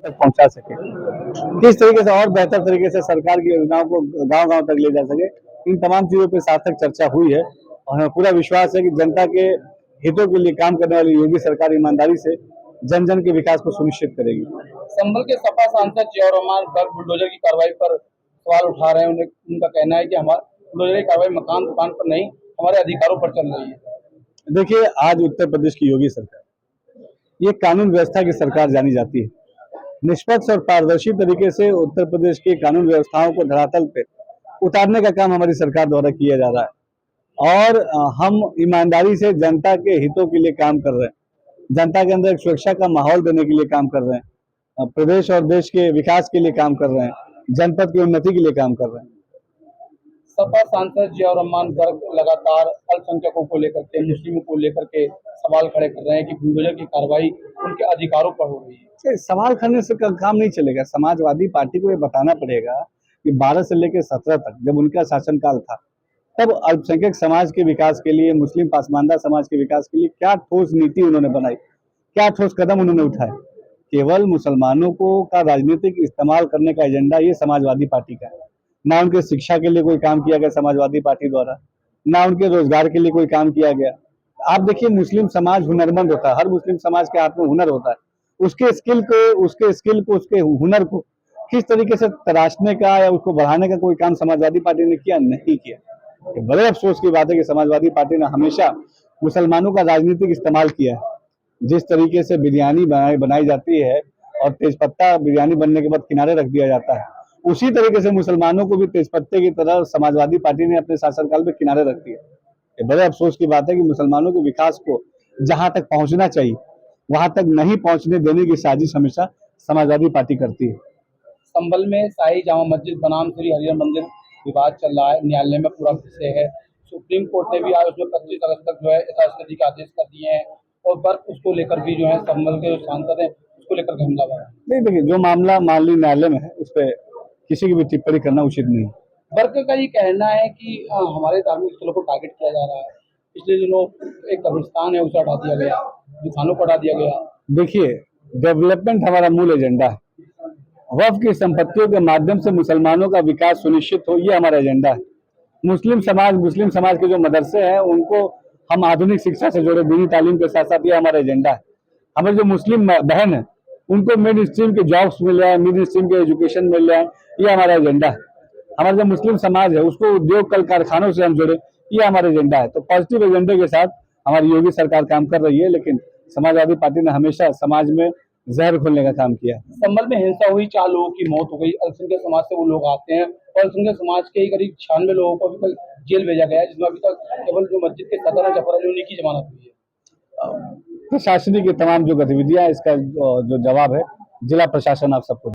तक पहुंचा सके, किस तरीके से और बेहतर तरीके से सरकार की योजनाओं को गांव-गांव तक ले जा सके, इन तमाम चीजों पे सार्थक चर्चा हुई है और हमें पूरा विश्वास है कि जनता के हितों के लिए काम करने वाली योगी सरकार ईमानदारी से जन जन के विकास को सुनिश्चित करेगी। संभल के सपा सांसद जियाउर रहमान बुलडोजर की कार्रवाई पर सवाल उठा रहे हैं। उनका कहना है कि हमारा बुलडोजर की कार्रवाई मकान दुकान पर नहीं, हमारे अधिकारों पर चल रही है। देखिए, आज उत्तर प्रदेश की योगी सरकार ये कानून व्यवस्था की सरकार जानी जाती है। निष्पक्ष और पारदर्शी तरीके से उत्तर प्रदेश की कानून व्यवस्थाओं को धरातल पे उतारने का काम हमारी सरकार द्वारा किया जा रहा है और हम ईमानदारी से जनता के हितों के लिए काम कर रहे हैं, जनता के अंदर एक सुरक्षा का माहौल देने के लिए काम कर रहे हैं, प्रदेश और देश के विकास के लिए काम कर रहे हैं, जनपद की उन्नति के लिए काम कर रहे हैं। सपा सांसद जियाउर रहमान वर्ग लगातार अल्पसंख्यकों को लेकर के, मुस्लिमों को लेकर के सवाल खड़े कर रहे हैं कि बुलडोजर की कार्रवाई उनके अधिकारों पर हो रही है। सवाल करने से काम नहीं चलेगा। समाजवादी पार्टी को ये बताना पड़ेगा कि 12 से लेकर 17 तक जब उनका शासनकाल था, तब अल्पसंख्यक समाज के विकास के लिए, मुस्लिम पासमानदा समाज के विकास के लिए क्या ठोस नीति उन्होंने बनाई, क्या ठोस कदम उन्होंने उठाए। केवल मुसलमानों को का राजनीतिक इस्तेमाल करने का एजेंडा ये समाजवादी पार्टी का है। ना उनके शिक्षा के लिए कोई काम किया गया समाजवादी पार्टी द्वारा, ना उनके रोजगार के लिए कोई काम किया गया। आप देखिए, मुस्लिम समाज हुनरमंद होता है, हर मुस्लिम समाज के हाथ में हुनर होता है। उसके स्किल को उसके हुनर को किस तरीके से तराशने का या उसको बढ़ाने का कोई काम समाजवादी पार्टी ने किया नहीं किया। बड़े अफसोस की बात है कि समाजवादी पार्टी ने हमेशा मुसलमानों का राजनीतिक इस्तेमाल किया है। जिस तरीके से बिरयानी बनाई जाती है और तेजपत्ता बिरयानी बनने के बाद किनारे रख दिया जाता है, उसी तरीके से मुसलमानों को भी तेजपत्ते की तरह समाजवादी पार्टी ने अपने शासनकाल में किनारे रख दिया। ये बड़े अफसोस की बात है कि मुसलमानों के विकास को जहां तक पहुंचना चाहिए वहां तक नहीं पहुंचने देने की साजिश हमेशा समाजवादी पार्टी करती है। संभल में शाही जामा मस्जिद बनाम श्री हरिहर मंदिर विवाद चल रहा है, न्यायालय में पूरा विषय है। सुप्रीम कोर्ट ने भी आज उसमें 25 अगस्त तक जो है यथास्थिति के आदेश कर दिए हैं और वर्क उसको लेकर भी जो है संभल के जो सांसद है उसको लेकर के हमला हुआ है। नहीं, देखिए, जो मामला मान ली न्यायालय में है उस पर किसी की भी टिप्पणी करना उचित नहीं। वर्क का ये कहना है कि हमारे धार्मिक स्थलों को टारगेट किया जा रहा है। पिछले दिनों एक कब्रिस्तान है उसे हटा दिया गया, दुकानों को हटा दिया गया। देखिए, डेवलपमेंट हमारा मूल एजेंडा है। वक्फ की संपत्तियों के माध्यम से मुसलमानों का विकास सुनिश्चित हो, ये हमारा एजेंडा है। मुस्लिम समाज के जो मदरसे हैं उनको हम आधुनिक शिक्षा से जोड़े, दीनी तालीम के साथ साथ ये हमारा एजेंडा है। हमारे जो मुस्लिम बहन है उनको मिड स्ट्रीम के जॉब्स मिल जाए, मिड स्ट्रीम के एजुकेशन मिल जाए, ये हमारा एजेंडा है। हमारा जो मुस्लिम समाज है उसको उद्योग कल कारखानों से हम जोड़े, ये हमारा एजेंडा है। तो पॉजिटिव एजेंडे के साथ हमारी योगी सरकार काम कर रही है, लेकिन समाजवादी पार्टी ने हमेशा समाज में जहर घोलने का काम किया। संभल में हिंसा हुई, 4 लोगों की मौत हो गई। अल्पसंख्यक समाज से वो लोग आते हैं और अल्पसंख्यक समाज के करीब 96 लोगों को अभी तक जेल भेजा गया है, जिसमें अभी तक केवल जो मस्जिद के सदर है जफर अली उन्हीं की जमानत हुई है। प्रशासनिक की तमाम जो गतिविधियां, इसका जो जवाब है जिला प्रशासन आप सबको